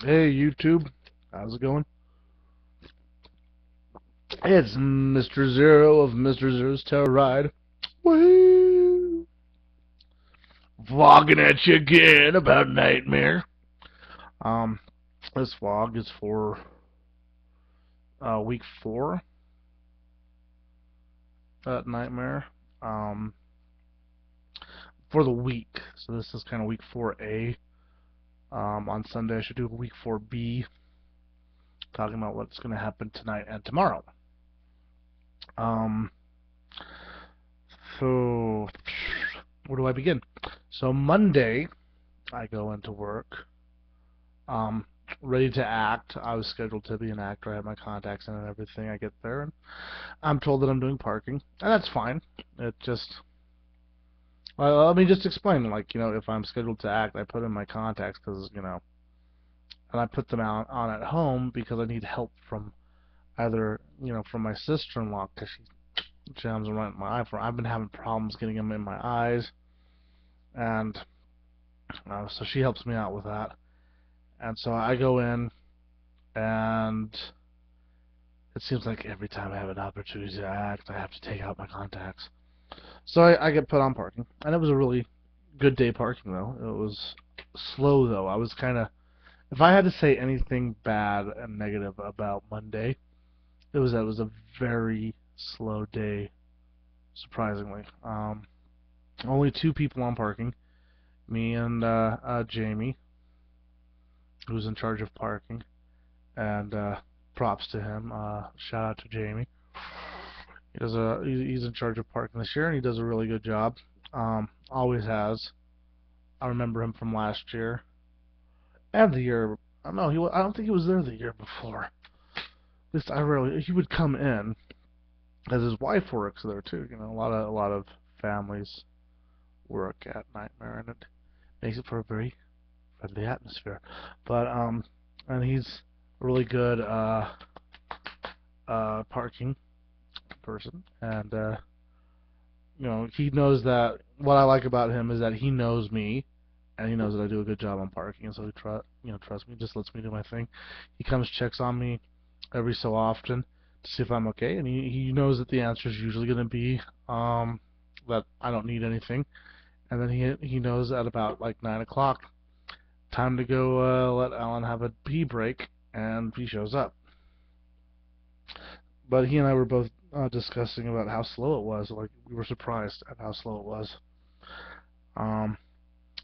Hey YouTube, how's it going? It's Mr. Zero of Mr. Zero's Terror Ride. Woo! Vlogging at you again about Nightmare. Um, this vlog is for week 4 at Nightmare. Um, for the week. So this is kind of week 4A. On Sunday I should do week 4B, talking about what's going to happen tonight and tomorrow. Um, so where do I begin? So Monday I go into work, um, ready to act. I was scheduled to be an actor. I have my contacts in and everything. I get there, and I'm told that I'm doing parking, and that's fine. It just, well, let me just explain. Like, if I'm scheduled to act, I put in my contacts because, and I put them out on at home because I need help from either, from my sister-in-law because she jams them right in my eye. I've been having problems getting them in my eyes, and so she helps me out with that. And so I go in, and it seems like every time I have an opportunity to act, I have to take out my contacts. So I get put on parking, and it was a really good day parking, though. It was slow, though. I was kind of, if I had to say anything bad and negative about Monday, it was that it was a very slow day, surprisingly. Only 2 people on parking, me and Jamie, who's in charge of parking, and props to him. Shout out to Jamie. He's in charge of parking this year, and he does a really good job. Always has. I remember him from last year and the year. I don't know. I don't think he was there the year before. At least I rarely. He would come in, as his wife works there too. A lot of families work at Nightmare, and it makes it for a very friendly atmosphere. But and he's a really good parking person, and he knows that. What I like about him is that he knows me, and he knows that I do a good job on parking, and so he trusts me, just lets me do my thing. He comes, checks on me every so often to see if I'm okay, and he knows that the answer is usually going to be that I don't need anything, and then he knows at about like 9 o'clock, time to go let Alan have a pee break, and he shows up. But he and I were both discussing about how slow it was. Like, we were surprised at how slow it was. Um,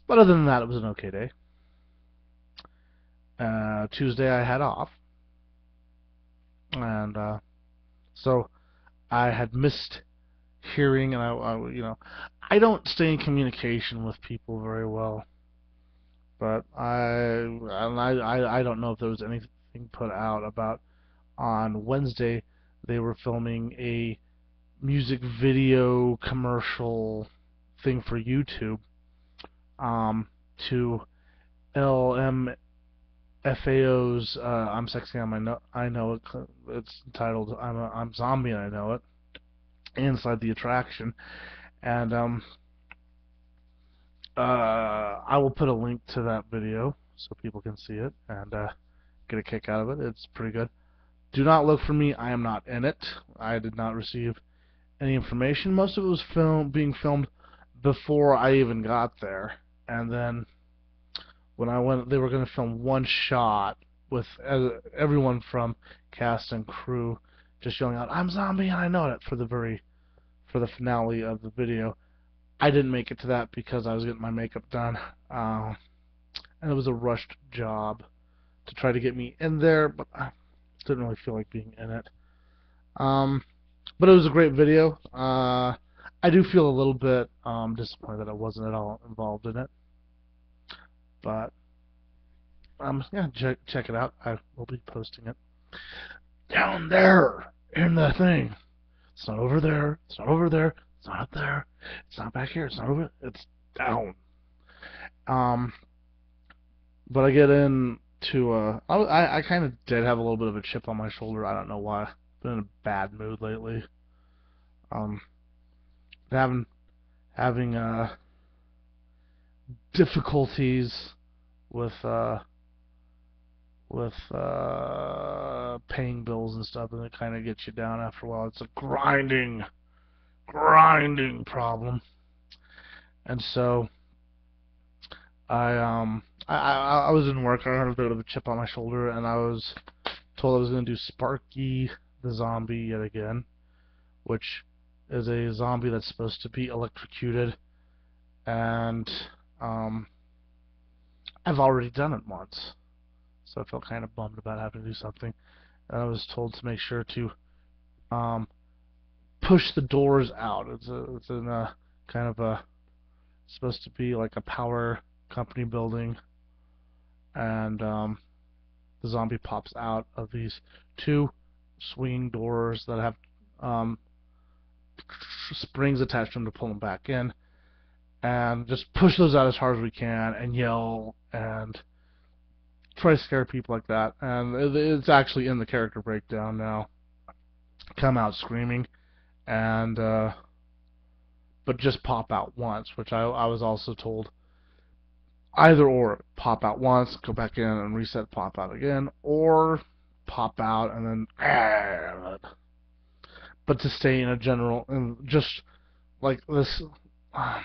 but other than that, it was an okay day. Tuesday I had off, and so I had missed hearing, and I don't stay in communication with people very well. But I don't know if there was anything put out about on Wednesday they were filming a music video commercial thing for YouTube, to LMFAO's I'm Sexy and I Know It. It's entitled I'm Zombie and I Know It, inside the attraction. And I will put a link to that video so people can see it and get a kick out of it. It's pretty good. Do not look for me. I am not in it. I did not receive any information. Most of it was being filmed before I even got there, and then when I went, they were going to film one shot with everyone from cast and crew just yelling out "I'm Zombie and I Know It" for the finale of the video. I didn't make it to that because I was getting my makeup done, and it was a rushed job to try to get me in there, but I didn't really feel like being in it. Um, but it was a great video. I do feel a little bit disappointed that I wasn't at all involved in it, but yeah, check it out. I will be posting it down there in the thing. It's not over there. It's not over there. It's not up there. It's not back here. It's not over. It's down. Um, but I get into I kind of did have a little bit of a chip on my shoulder. I don't know why. I've been in a bad mood lately. Um, having difficulties with paying bills and stuff, and it kind of gets you down after a while. It's a grinding problem. And so I was in work. I had a bit of a chip on my shoulder, and I was told I was going to do Sparky the zombie yet again, which is a zombie that's supposed to be electrocuted, and um, I've already done it once, so I felt kind of bummed about having to do something. And I was told to make sure to um, push the doors out. It's in a kind of a supposed to be like a power company building, and the zombie pops out of these two swinging doors that have um, springs attached to them to pull them back in, and just push those out as hard as we can and yell and try to scare people like that. And it's actually in the character breakdown now. Come out screaming, and but just pop out once, which I was also told either or, pop out once, go back in and reset, pop out again, or pop out and then but to stay in a general, and just like this, I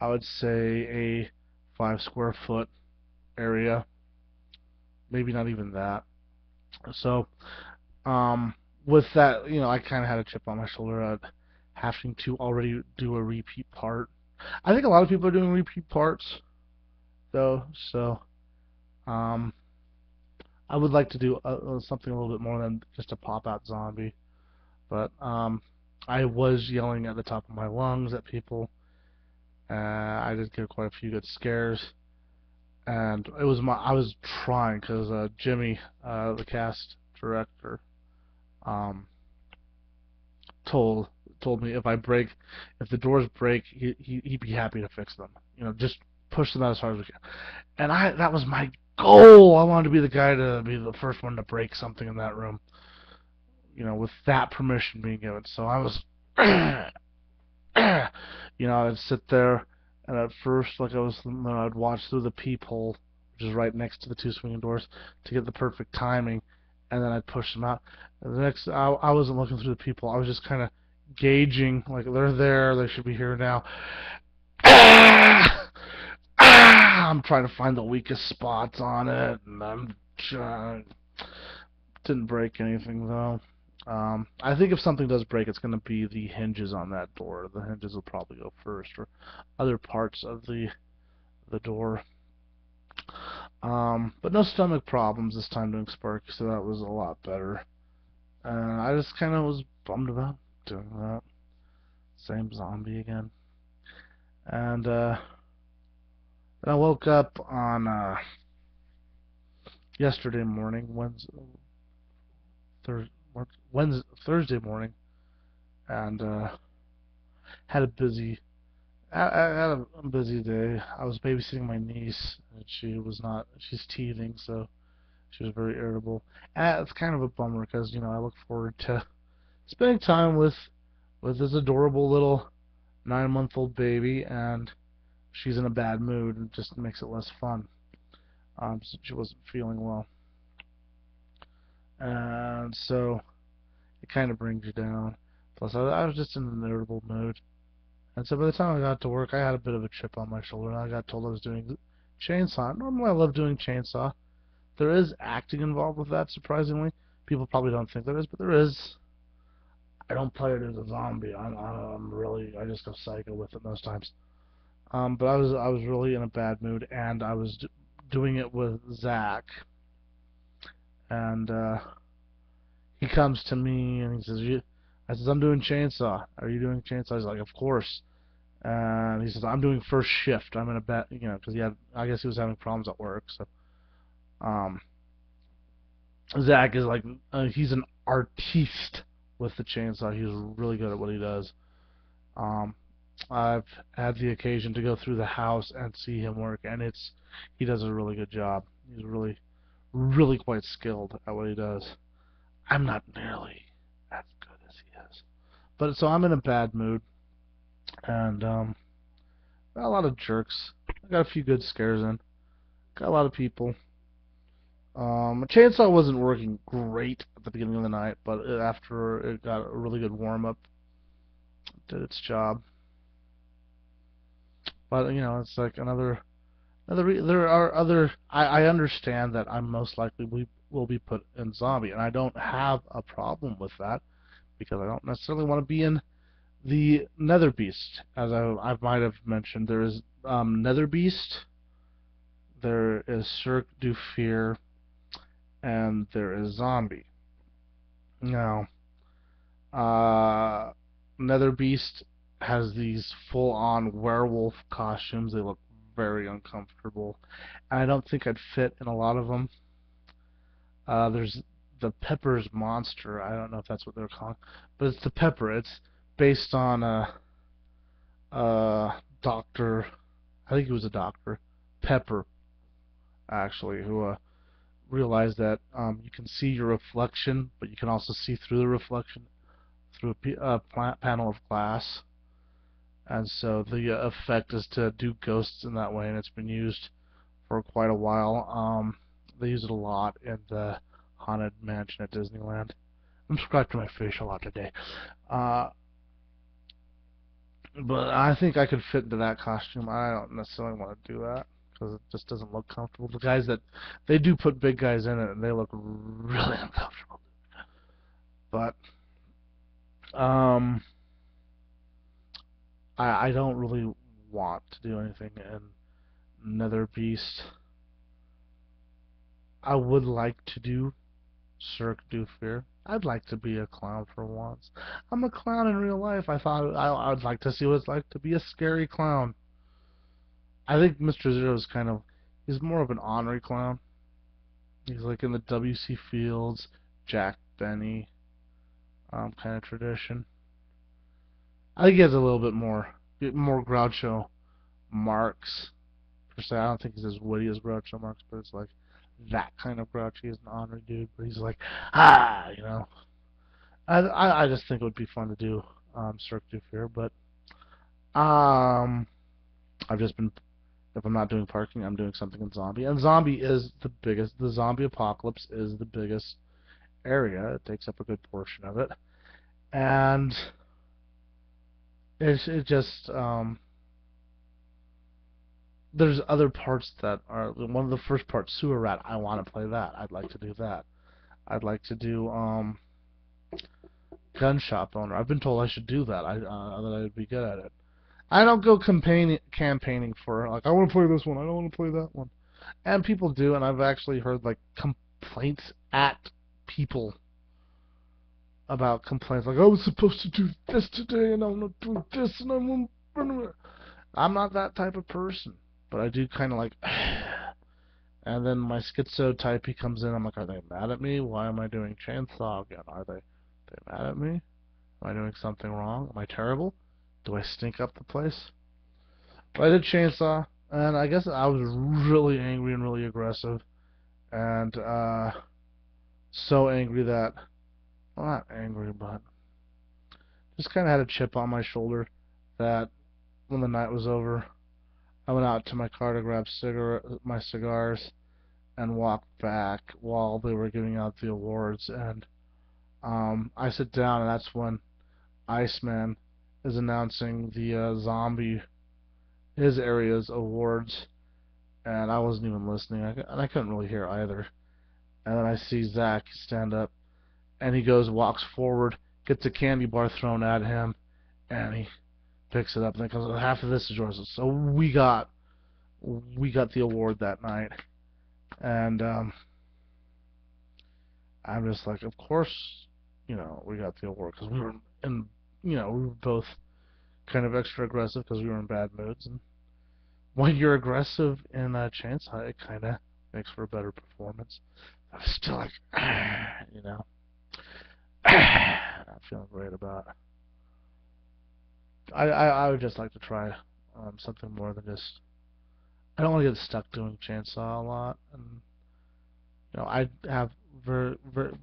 would say a 5 square foot area, maybe not even that. So with that, I kind of had a chip on my shoulder at having to already do a repeat part. I think a lot of people are doing repeat parts though, so I would like to do something a little bit more than just a pop-out zombie. But I was yelling at the top of my lungs at people. I did get quite a few good scares, and I was trying because Jimmy, the cast director, um, told me if the doors break, he'd be happy to fix them. Just push them out as hard as we can. And that was my goal. I wanted to be the guy to be the first one to break something in that room, with that permission being given. So I was, I'd sit there, and at first, I'd watch through the peephole, which is right next to the two swinging doors, to get the perfect timing, and then I'd push them out. And I wasn't looking through the peephole. I was just kind of gauging, like, they're there, they should be here now. I'm trying to find the weakest spots on it, and I'm trying. Didn't break anything though. I think if something does break, it's going to be the hinges on that door. The hinges will probably go first, or other parts of the door. But no stomach problems this time doing Sparky, so that was a lot better. I just kind of was bummed about doing that. Same zombie again. And then I woke up on yesterday morning, Thursday morning, and had a busy day. I was babysitting my niece, and she's teething, so she was very irritable. And it's kind of a bummer because I look forward to spending time with this adorable little 9-month-old baby, and she's in a bad mood, and it just makes it less fun. So she wasn't feeling well, and so it kind of brings you down. Plus, I was just in an irritable mood. And so by the time I got to work, I had a bit of a chip on my shoulder, and I got told I was doing chainsaw. Normally, I love doing chainsaw. There is acting involved with that, surprisingly. People probably don't think there is, but there is. I don't play it as a zombie. I just go psycho with it most times. But I was really in a bad mood, and I was doing it with Zach. And he comes to me and he says, I says, I'm doing chainsaw. Are you doing chainsaw? He's like, of course. And he says, I'm doing first shift. I'm in a bed, because I guess he was having problems at work. So, Zach is like, he's an artiste with the chainsaw. He's really good at what he does. I've had the occasion to go through the house and see him work, and he does a really good job. He's really, really quite skilled at what he does. I'm not nearly as good as he is. But so I'm in a bad mood, and got a lot of jerks. I got a few good scares in. Got a lot of people Chainsaw wasn't working great at the beginning of the night, but after it got a really good warm up, it did its job. But it's like there are other. I understand that I'm most likely will be put in zombie, and I don't have a problem with that because I don't necessarily want to be in the Nether Beast. As I might have mentioned, there is Nether Beast, there is Cirque du Fear, and there is Zombie. Now, uh, Nether Beast has these full-on werewolf costumes. They look very uncomfortable, and I don't think I'd fit in a lot of them. There's the Pepper's Monster. I don't know if that's what they're calling, but it's the Pepper. It's based on a doctor. I think he was a doctor, Pepper, actually, who realized that you can see your reflection, but you can also see through the reflection through a panel of glass. And so the effect is to do ghosts in that way, and it's been used for quite a while. They use it a lot in the Haunted Mansion at Disneyland. I'm scratching my face a lot today. But I think I could fit into that costume. I don't necessarily want to do that because it just doesn't look comfortable. The guys they do put big guys in it, and they look really uncomfortable. But I don't really want to do anything in Nether Beast. I would like to do Cirque du Fear. I'd like to be a clown for once. I'm a clown in real life. I thought I'd like to see what it's like to be a scary clown. I think Mr. Zero is he's more of an ornery clown. He's like in the W.C. Fields, Jack Benny kind of tradition. I think he has a little bit more Groucho Marx per se. I don't think he's as witty as Groucho Marx, but it's like that kind of Groucho. He's an ornery dude, but he's like, I just think it would be fun to do Cirque du Fear, but I've just been, if I'm not doing parking, I'm doing something in zombie, and zombie is the biggest. The zombie apocalypse is the biggest area. It takes up a good portion of it, and it just there's other parts that are one of the first parts, Sewer Rat. I want to play that. I'd like to do that. I'd like to do Gun Shop Owner. I've been told I should do that. That I'd be good at it. I don't go campaigning for like I want to play this one. I don't want to play that one. And people do, and I've actually heard like complaints at people about complaints like I was supposed to do this today and I'm not doing this and I'm not that type of person, but I do kind of like and then my schizo type, he comes in. I'm like, are they mad at me? Why am I doing Chainsaw again? Are they mad at me? Am I doing something wrong? Am I terrible? Do I stink up the place? But I did Chainsaw, and I guess I was really angry and really aggressive, and so angry that, well, not angry, but just kind of had a chip on my shoulder that when the night was over, I went out to my car to grab my cigars and walked back while they were giving out the awards, and I sit down, and that's when Iceman is announcing the zombie, his area's awards, and I wasn't even listening, and I couldn't really hear either. And then I see Zach stand up, and he walks forward, gets a candy bar thrown at him, and he picks it up, and then comes, half of this is yours. So we got the award that night, and I'm just like, of course, we got the award because we were in, we were both kind of extra aggressive because we were in bad moods, and when you're aggressive in a Chainsaw, it kind of makes for a better performance. I was still like, not feeling great about it. I would just like to try something more than just. I don't want to get stuck doing Chainsaw a lot, and I have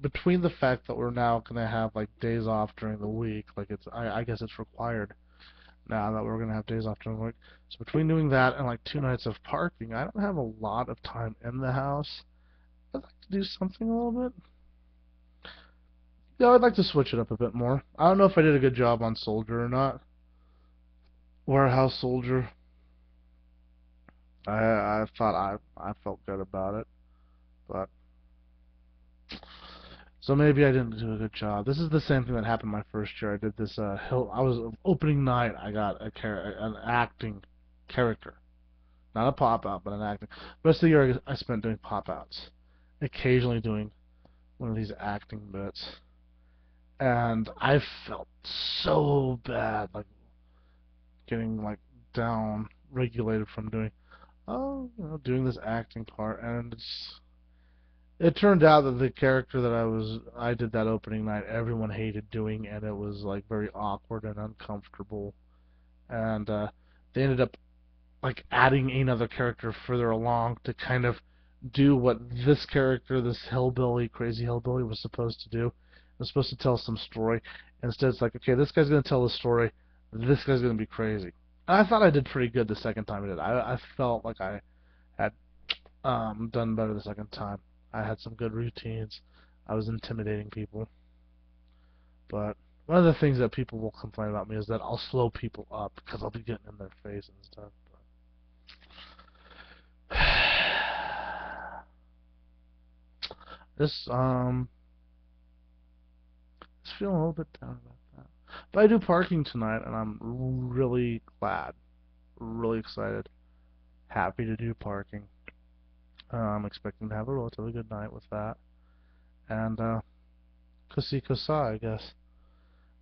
between the fact that we're now gonna have like days off during the week, like I guess it's required now that we're gonna have days off during the week. So between doing that and like 2 nights of parking, I don't have a lot of time in the house, I'd like to do something a little bit. Yeah, I'd like to switch it up a bit more. I don't know if I did a good job on Soldier or not. Warehouse Soldier. I thought I felt good about it, but so maybe I didn't do a good job. This is the same thing that happened my first year. I did this hill. I was opening night. I got an acting character, not a pop out, but an acting. The rest of the year I spent doing pop outs, occasionally doing one of these acting bits, and I felt so bad, like getting like down regulated from doing doing this acting part, and it turned out that the character that I did that opening night, everyone hated doing, and it was like very awkward and uncomfortable. And they ended up like adding another character further along to kind of do what this character, this hillbilly, crazy hillbilly, was supposed to do. It was supposed to tell some story. Instead, it's like, okay, this guy's going to tell the story. This guy's going to be crazy. And I thought I did pretty good the second time I did. I felt like I had done better the second time. I had some good routines. I was intimidating people. But one of the things that people will complain about me is that I'll slow people up because I'll be getting in their face and stuff. But just feeling a little bit down about that. But I do parking tonight, and I'm really glad, really excited, happy to do parking. I'm expecting to have a relatively good night with that. And Kusi Kusa, I guess.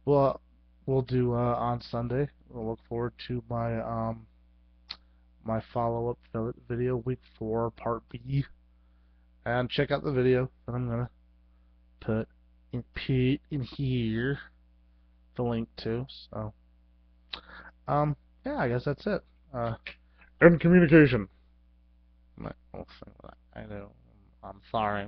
Well, we'll do on Sunday. We'll look forward to my follow-up video, week 4, part B, and check out the video that I'm gonna put in here, the link to. So, yeah, I guess that's it. End communication. My whole thing. I know. I'm sorry.